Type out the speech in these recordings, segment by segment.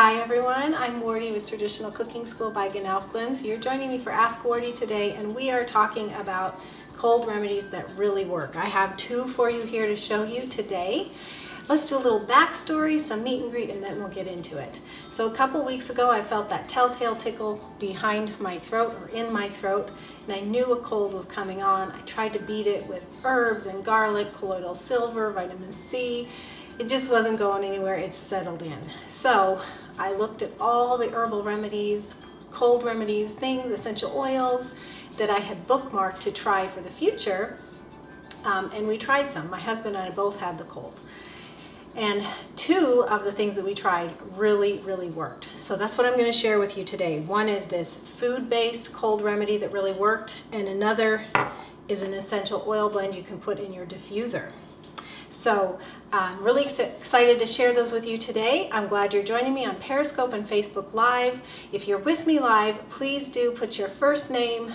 Hi everyone, I'm Wardee with Traditional Cooking School by GNOWFGLINS. You're joining me for Ask Wardee today, and we are talking about cold remedies that really work. I have two for you here to show you today. Let's do a little backstory, some meet and greet, and then we'll get into it. So a couple weeks ago I felt that telltale tickle behind my throat or in my throat, and I knew a cold was coming on. I tried to beat it with herbs and garlic, colloidal silver, vitamin C. It just wasn't going anywhere. It settled in. So I looked at all the herbal remedies, cold remedies, things, essential oils that I had bookmarked to try for the future, and we tried some. My husband and I both had the cold. And two of the things that we tried really worked. So that's what I'm going to share with you today. One is this food-based cold remedy that really worked, and another is an essential oil blend you can put in your diffuser. So I'm really excited to share those with you today. I'm glad you're joining me on Periscope and Facebook Live. If you're with me live, please do put your first name,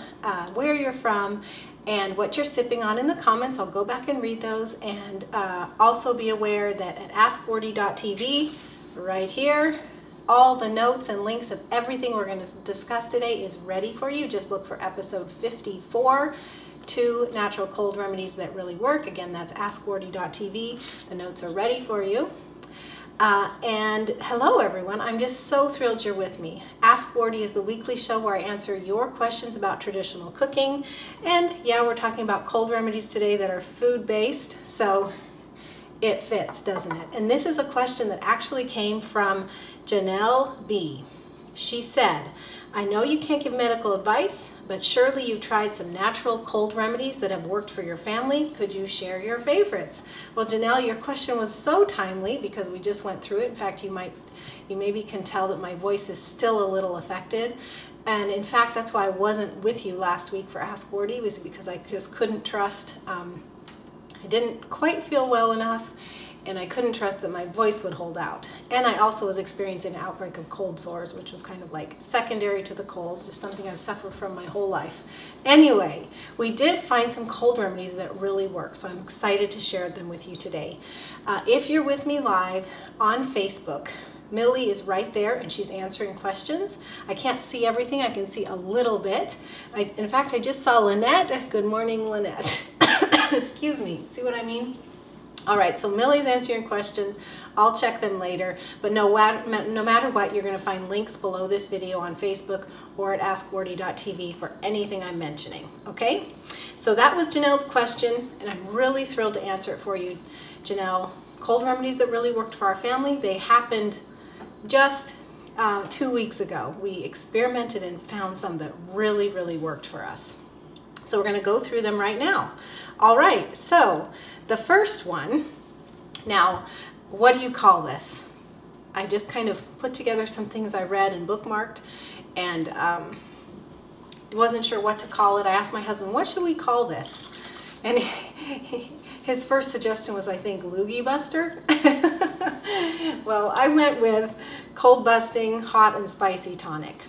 where you're from, and what you're sipping on in the comments. I'll go back and read those, and also be aware that at AskWardee.tv, right here, all the notes and links of everything we're going to discuss today is ready for you. Just look for episode 54. 2 natural cold remedies that really work. Again, that's AskWardee.tv. The notes are ready for you. And hello everyone, I'm just so thrilled you're with me. Ask Wardee is the weekly show where I answer your questions about traditional cooking. And yeah, we're talking about cold remedies today that are food-based, so it fits, doesn't it? And this is a question that actually came from Janelle B. She said, I know you can't give medical advice, but surely you've tried some natural cold remedies that have worked for your family. Could you share your favorites? Well, Janelle, your question was so timely because we just went through it. In fact, you maybe can tell that my voice is still a little affected. And in fact, that's why I wasn't with you last week for Ask Wardee, was because I just couldn't trust, I didn't quite feel well enough, and I couldn't trust that my voice would hold out. And I also was experiencing an outbreak of cold sores, which was kind of like secondary to the cold, just something I've suffered from my whole life. Anyway, we did find some cold remedies that really work, so I'm excited to share them with you today. If you're with me live on Facebook, Millie is right there and she's answering questions. I can't see everything, I can see a little bit. In fact, I just saw Lynette. Good morning, Lynette. Excuse me, see what I mean? All right, so Millie's answering questions. I'll check them later, but no matter what, you're going to find links below this video on Facebook or at AskWardee.tv for anything I'm mentioning, okay? So that was Janelle's question, and I'm really thrilled to answer it for you, Janelle. Cold remedies that really worked for our family, they happened just 2 weeks ago. We experimented and found some that really worked for us. So we're going to go through them right now. All right, so the first one, now, what do you call this? I just kind of put together some things I read and bookmarked, and wasn't sure what to call it. I asked my husband, what should we call this? And his first suggestion was, I think, Loogie Buster. Well, I went with cold busting, hot and spicy tonic.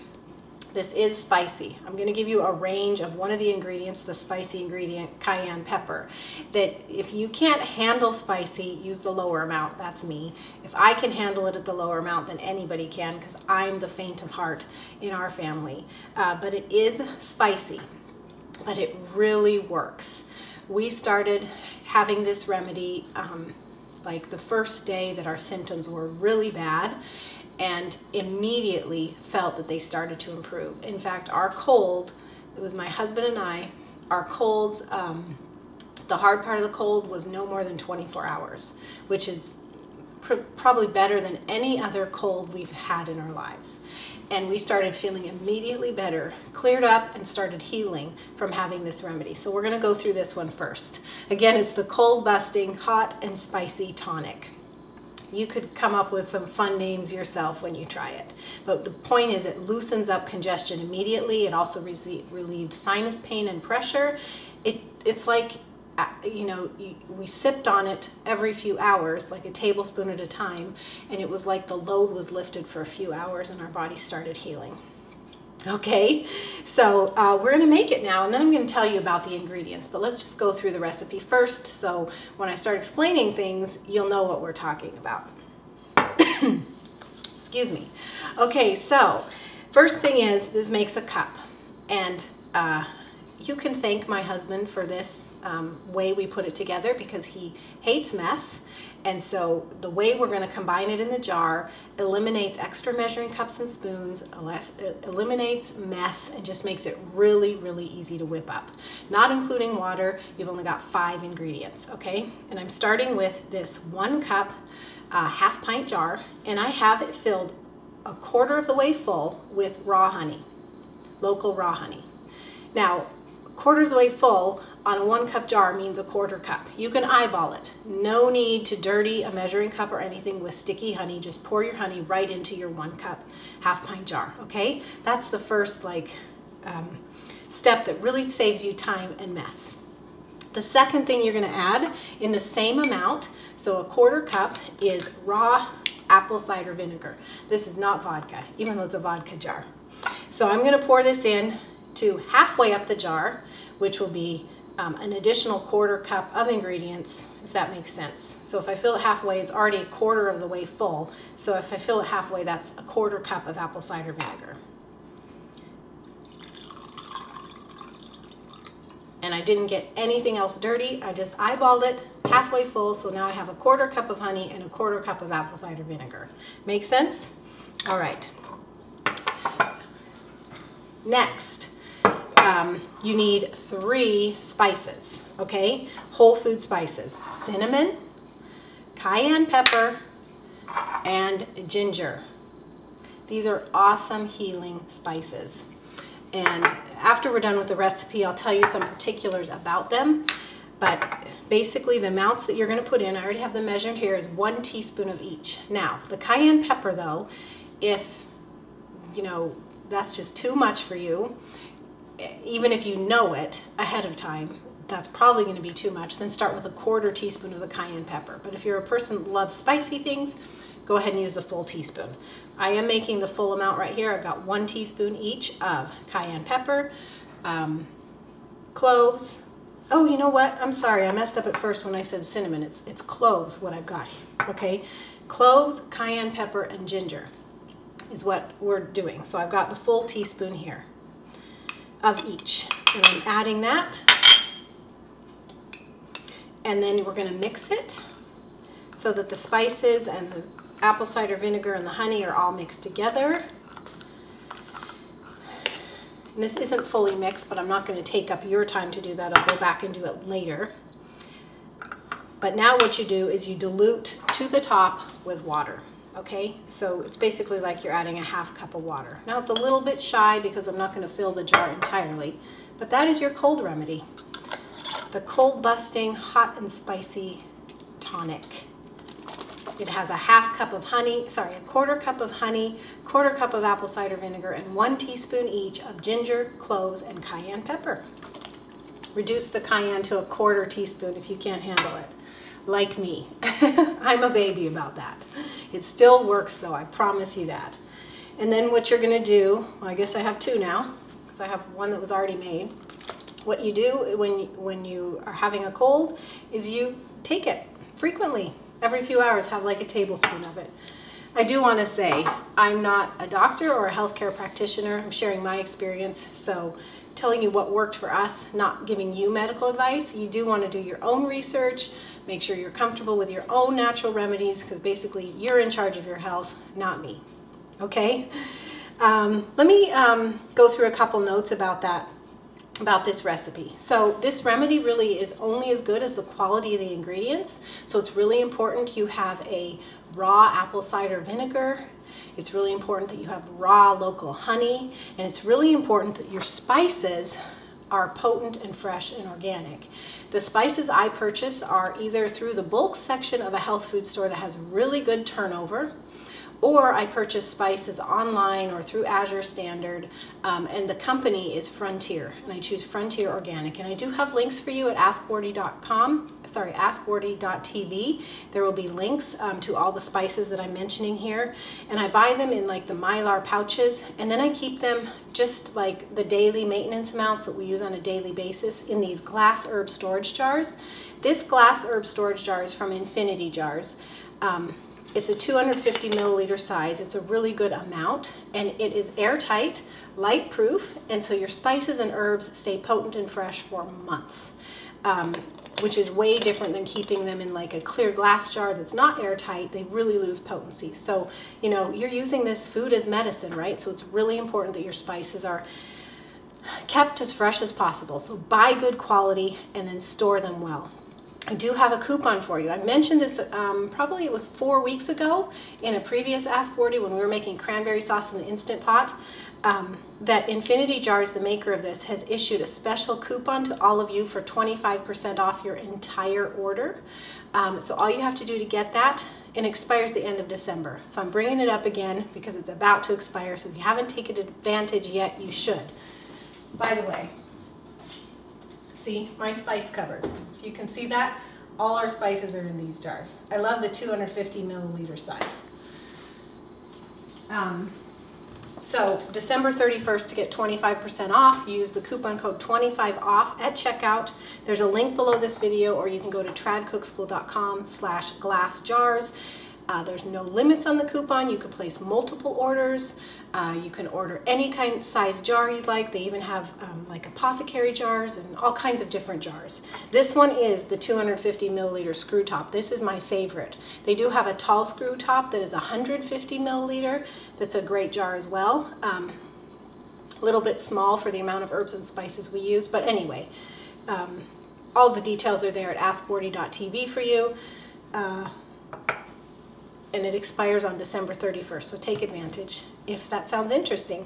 This is spicy. I'm going to give you a range of one of the ingredients, the spicy ingredient, cayenne pepper, that if you can't handle spicy, use the lower amount. That's me. If I can handle it at the lower amount, then anybody can, because I'm the faint of heart in our family. But it is spicy, but it really works. We started having this remedy like the first day that our symptoms were really bad, and immediately felt that they started to improve. In fact, our cold, it was my husband and I, our colds, the hard part of the cold was no more than 24 hours, which is probably better than any other cold we've had in our lives. And we started feeling immediately better, cleared up, and started healing from having this remedy. So we're gonna go through this one first. Again, it's the cold busting, hot and spicy tonic. You could come up with some fun names yourself when you try it. But the point is, it loosens up congestion immediately. It also relieved sinus pain and pressure. It's like, you know, we sipped on it every few hours, like a tablespoon at a time, and it was like the load was lifted for a few hours and our body started healing. Okay, so we're going to make it now, and then I'm going to tell you about the ingredients, but let's just go through the recipe first, so when I start explaining things, you'll know what we're talking about. Excuse me. Okay, so first thing is, this makes a cup. And you can thank my husband for this way we put it together, because he hates mess. And so the way we're going to combine it in the jar eliminates extra measuring cups and spoons, eliminates mess, and just makes it really, really easy to whip up. Not including water, you've only got 5 ingredients, okay? And I'm starting with this 1 cup half pint jar, and I have it filled 1/4 of the way full with raw honey, local raw honey. Now, 1/4 of the way full on a 1 cup jar means 1/4 cup. You can eyeball it. No need to dirty a measuring cup or anything with sticky honey. Just pour your honey right into your 1 cup half pint jar, okay? That's the first step that really saves you time and mess. The second thing you're gonna add in the same amount, so 1/4 cup, is raw apple cider vinegar. This is not vodka, even though it's a vodka jar. So I'm gonna pour this in to halfway up the jar, which will be an additional 1/4 cup of ingredients, if that makes sense. So if I fill it halfway, it's already 1/4 of the way full. So if I fill it halfway, that's 1/4 cup of apple cider vinegar. And I didn't get anything else dirty. I just eyeballed it, halfway full. So now I have 1/4 cup of honey and 1/4 cup of apple cider vinegar. Make sense? All right. Next. You need 3 spices, okay? Whole food spices: cinnamon, cayenne pepper, and ginger. These are awesome healing spices. And after we're done with the recipe, I'll tell you some particulars about them. But basically the amounts that you're gonna put in, I already have them measured here, is 1 teaspoon of each. Now, the cayenne pepper though, if you know that's just too much for you, even if you know it ahead of time, that's probably going to be too much, then start with 1/4 teaspoon of the cayenne pepper. But if you're a person that loves spicy things, go ahead and use the full teaspoon. I am making the full amount right here. I've got 1 teaspoon each of cayenne pepper, cloves. Oh, you know what? I'm sorry, I messed up at first when I said cinnamon. It's cloves, what I've got here, okay? Cloves, cayenne pepper, and ginger is what we're doing. So I've got the full teaspoon here of each. And I'm adding that. And then we're gonna mix it so that the spices and the apple cider vinegar and the honey are all mixed together. And this isn't fully mixed, but I'm not gonna take up your time to do that. I'll go back and do it later. But now what you do is you dilute to the top with water. Okay, so it's basically like you're adding a 1/2 cup of water. Now it's a little bit shy because I'm not going to fill the jar entirely, but that is your cold remedy. The cold busting, hot and spicy tonic. It has a 1/2 cup of honey, sorry, 1/4 cup of honey, 1/4 cup of apple cider vinegar, and 1 teaspoon each of ginger, cloves, and cayenne pepper. Reduce the cayenne to 1/4 teaspoon if you can't handle it. Like me. I'm a baby about that. It still works though, I promise you that. And then what you're gonna do, well, I guess I have 2 now, because I have 1 that was already made. What you do when you are having a cold is you take it frequently. Every few hours, have like a tablespoon of it. I do want to say, I'm not a doctor or a healthcare practitioner. I'm sharing my experience, so telling you what worked for us, not giving you medical advice. You do want to do your own research, make sure you're comfortable with your own natural remedies, because basically you're in charge of your health, not me, okay? Let me go through a couple notes about this recipe. So this remedy really is only as good as the quality of the ingredients, so it's really important you have a raw apple cider vinegar. It's really important that you have raw local honey, and it's really important that your spices are potent and fresh and organic. The spices I purchase are either through the bulk section of a health food store that has really good turnover, or I purchase spices online or through Azure Standard, and the company is Frontier, and I choose Frontier Organic. And I do have links for you at askwardee.tv. There will be links to all the spices that I'm mentioning here, and I buy them in like the Mylar pouches, and then I keep them just like the daily maintenance amounts that we use on a daily basis in these glass herb storage jars. This glass herb storage jar is from Infinity Jars. It's a 250 milliliter size. It's a really good amount, and it is airtight, light proof, and so your spices and herbs stay potent and fresh for months, which is way different than keeping them in like a clear glass jar that's not airtight. They really lose potency. So, you know, you're using this food as medicine, right? So it's really important that your spices are kept as fresh as possible. So buy good quality and then store them well. I do have a coupon for you. I mentioned this probably it was 4 weeks ago in a previous Ask Wardee when we were making cranberry sauce in the Instant Pot, that Infinity Jars, the maker of this, has issued a special coupon to all of you for 25% off your entire order. So all you have to do to get that, it expires the end of December. So I'm bringing it up again because it's about to expire. So if you haven't taken advantage yet, you should. By the way, see my spice cupboard. If you can see that, all our spices are in these jars. I love the 250 milliliter size. So December 31st to get 25% off, use the coupon code 25OFF at checkout. There's a link below this video, or you can go to tradcookschool.com/glassjars. There's no limits on the coupon. You can place multiple orders. You can order any kind of size jar you'd like. They even have like apothecary jars and all kinds of different jars. This one is the 250 milliliter screw top. This is my favorite. They do have a tall screw top that is 150 milliliter. That's a great jar as well. A little bit small for the amount of herbs and spices we use. But anyway, all the details are there at askwardee.tv for you. And it expires on December 31st, so take advantage if that sounds interesting.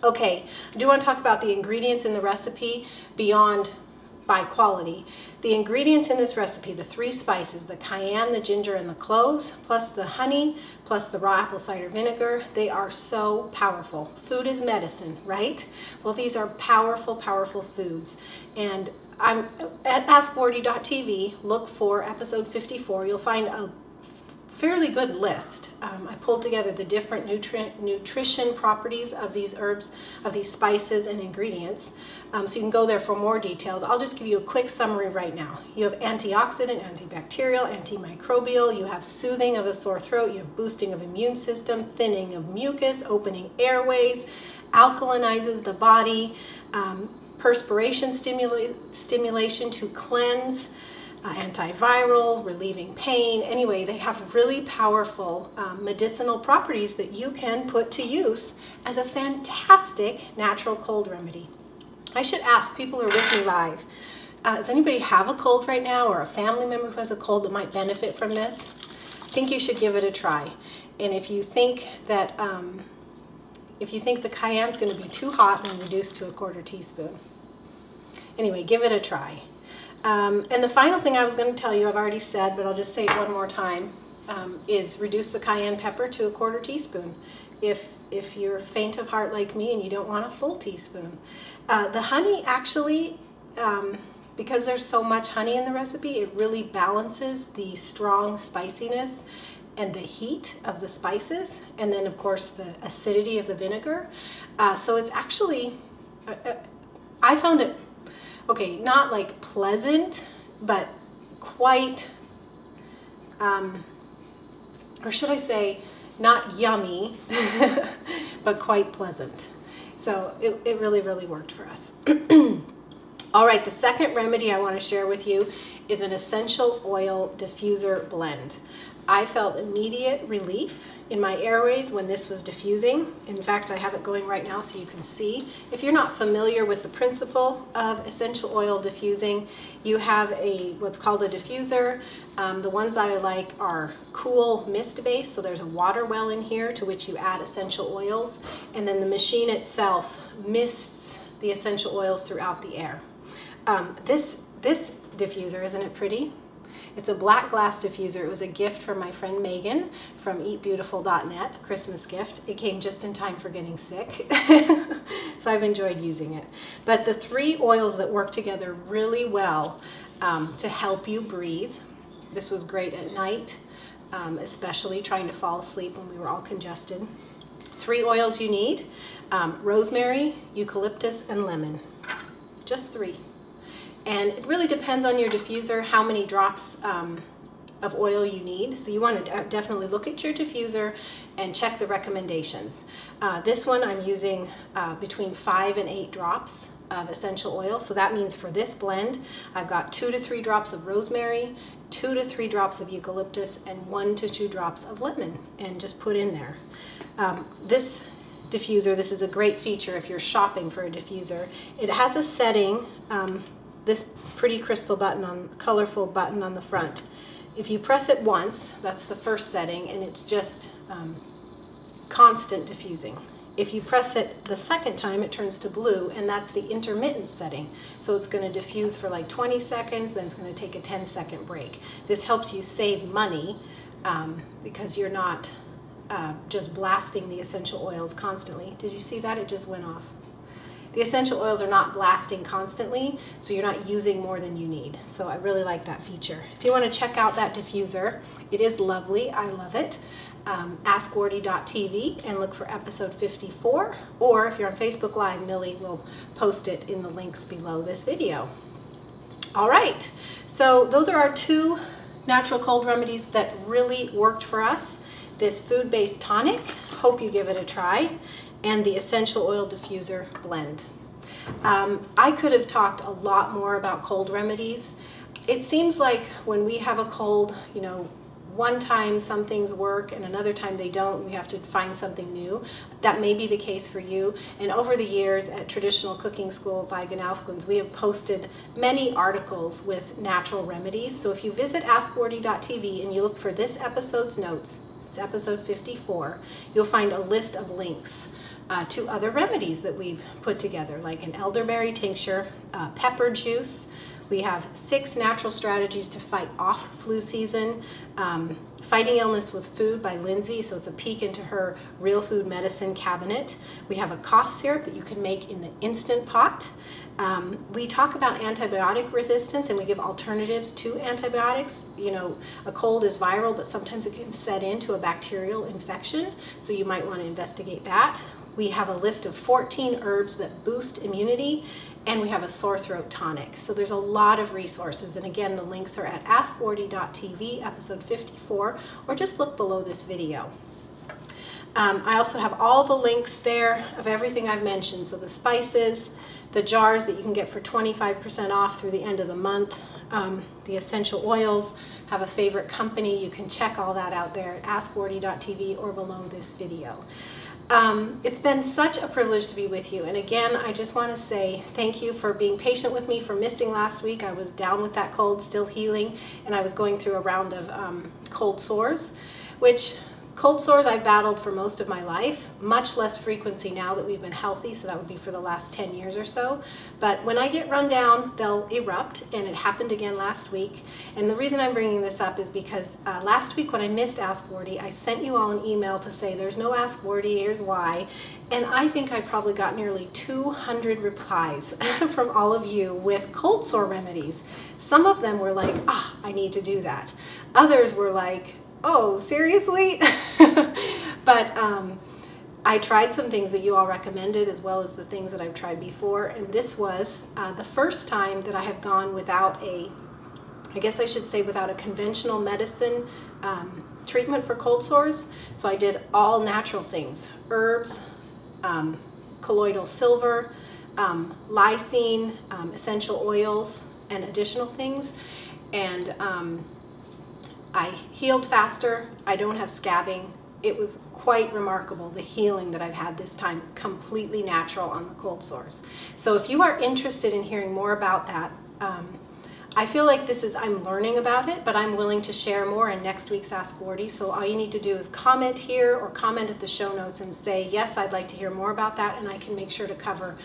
Okay, I do want to talk about the ingredients in the recipe beyond by quality. The ingredients in this recipe, the 3 spices, the cayenne, the ginger, and the cloves, plus the honey, plus the raw apple cider vinegar, they are so powerful. Food is medicine, right? Well, these are powerful, powerful foods. And I'm at askwardee.tv, look for episode 54. You'll find a fairly good list. I pulled together the different nutrition properties of these herbs, of these spices and ingredients. So you can go there for more details. I'll just give you a quick summary right now. You have antioxidant, antibacterial, antimicrobial. You have soothing of a sore throat. You have boosting of immune system, thinning of mucus, opening airways, alkalinizes the body, perspiration stimulation to cleanse, antiviral, relieving pain. Anyway, they have really powerful medicinal properties that you can put to use as a fantastic natural cold remedy. I should ask, people who are with me live, does anybody have a cold right now, or a family member who has a cold that might benefit from this? I think you should give it a try. And if you think that the cayenne's going to be too hot, then reduce to a 1/4 teaspoon. Anyway, give it a try. And the final thing I was going to tell you, I've already said, but I'll just say it one more time, is reduce the cayenne pepper to a 1/4 teaspoon. If you're faint of heart like me and you don't want a full teaspoon. The honey actually, because there's so much honey in the recipe, it really balances the strong spiciness and the heat of the spices, and then of course the acidity of the vinegar. So it's actually, I found it, okay, not like pleasant, but quite, or should I say, not yummy, but quite pleasant. So it really, really worked for us. All right, the second remedy I want to share with you is an essential oil diffuser blend. I felt immediate relief in my airways when this was diffusing. In fact, I have it going right now so you can see. If you're not familiar with the principle of essential oil diffusing, you have what's called a diffuser. The ones that I like are cool mist based, so there's a water well in here to which you add essential oils, and then the machine itself mists the essential oils throughout the air. This diffuser, isn't it pretty? It's a black glass diffuser. It was a gift from my friend Megan from eatbeautiful.net, a Christmas gift. It came just in time for getting sick, so I've enjoyed using it. But the 3 oils that work together really well to help you breathe. This was great at night, especially trying to fall asleep when we were all congested. 3 oils you need, rosemary, eucalyptus, and lemon. Just 3. And it really depends on your diffuser how many drops of oil you need. So you want to definitely look at your diffuser and check the recommendations. This one I'm using between 5 and 8 drops of essential oil. So that means for this blend, I've got 2 to 3 drops of rosemary, 2 to 3 drops of eucalyptus, and 1 to 2 drops of lemon, and just put in there. This diffuser, this is a great feature if you're shopping for a diffuser. It has a setting, this pretty crystal button colorful button on the front. If you press it once, that's the first setting, and it's just constant diffusing. If you press it the second time, it turns to blue, and that's the intermittent setting. So it's going to diffuse for like 20 seconds, then it's going to take a 10-second break. This helps you save money because you're not just blasting the essential oils constantly. Did you see that? It just went off. The essential oils are not blasting constantly, so you're not using more than you need. So I really like that feature. If you want to check out that diffuser, it is lovely. I love it. AskWardee.tv and look for episode 54. Or if you're on Facebook Live, Millie will post it in the links below this video. All right, so those are our 2 natural cold remedies that really worked for us. This food-based tonic, hope you give it a try, and the essential oil diffuser blend. I could have talked a lot more about cold remedies. It seems like when we have a cold, you know, one time some things work and another time they don't, we have to find something new. That may be the case for you. And over the years at Traditional Cooking School by GNOWFGLINS, we have posted many articles with natural remedies. So if you visit AskWardee.tv and you look for this episode's notes, it's episode 54, you'll find a list of links to other remedies that we've put together, like an elderberry tincture, pepper juice. We have 6 natural strategies to fight off flu season, Fighting Illness with Food by Lindsay, so it's a peek into her real food medicine cabinet. We have a cough syrup that you can make in the Instant Pot. We talk about antibiotic resistance, and we give alternatives to antibiotics. You know, a cold is viral, but sometimes it can set into a bacterial infection, so you might want to investigate that. We have a list of 14 herbs that boost immunity, and we have a sore throat tonic. So there's a lot of resources, and again, the links are at AskWardee.tv, episode 54, or just look below this video. I also have all the links there of everything I've mentioned, so the spices, the jars that you can get for 25% off through the end of the month, the essential oils, have a favorite company, you can check all that out there at AskWardee.tv or below this video. It's been such a privilege to be with you, and again, I just want to say thank you for being patient with me, for missing last week. I was down with that cold, still healing, and I was going through a round of cold sores, which cold sores I've battled for most of my life, much less frequency now that we've been healthy, so that would be for the last 10 years or so. But when I get run down, they'll erupt, and it happened again last week. And the reason I'm bringing this up is because last week when I missed Ask Wardee, I sent you all an email to say there's no Ask Wardee, here's why. And I think I probably got nearly 200 replies from all of you with cold sore remedies. Some of them were like, I need to do that. Others were like, oh, seriously? But I tried some things that you all recommended, as well as the things that I've tried before, and this was the first time that I have gone without a, I guess I should say without a conventional medicine treatment for cold sores. So I did all natural things: herbs, colloidal silver, lysine, essential oils, and additional things. And I healed faster. I don't have scabbing. It was quite remarkable, the healing that I've had this time, completely natural on the cold sores. So if you are interested in hearing more about that, I feel like this is, I'm learning about it, but I'm willing to share more in next week's Ask Wardee. So all you need to do is comment here or comment at the show notes and say, yes, I'd like to hear more about that, and I can make sure to cover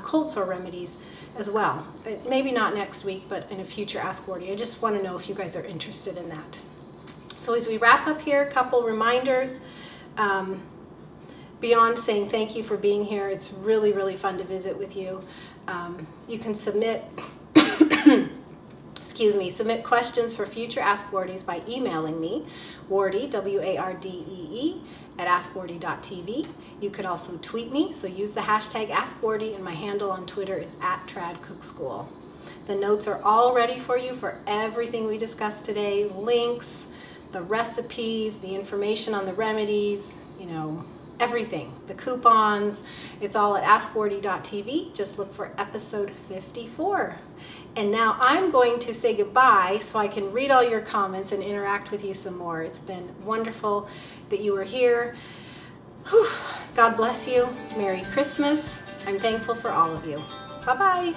cold sore remedies as well. Maybe not next week, but in a future Ask Wardee. I just want to know if you guys are interested in that. So as we wrap up here, a couple reminders. Beyond saying thank you for being here, it's really, really fun to visit with you. You can submit submit questions for future Ask Wardees by emailing me, Wardee, W-A-R-D-E-E, at AskWardee.tv. You could also tweet me, so use the hashtag AskWardee, and my handle on Twitter is @TradCookSchool. The notes are all ready for you for everything we discussed today. Links, the recipes, the information on the remedies, you know, everything. The coupons, it's all at askwardee.tv. Just look for episode 54. And now I'm going to say goodbye so I can read all your comments and interact with you some more. It's been wonderful that you were here. Whew. God bless you. Merry Christmas. I'm thankful for all of you. Bye-bye.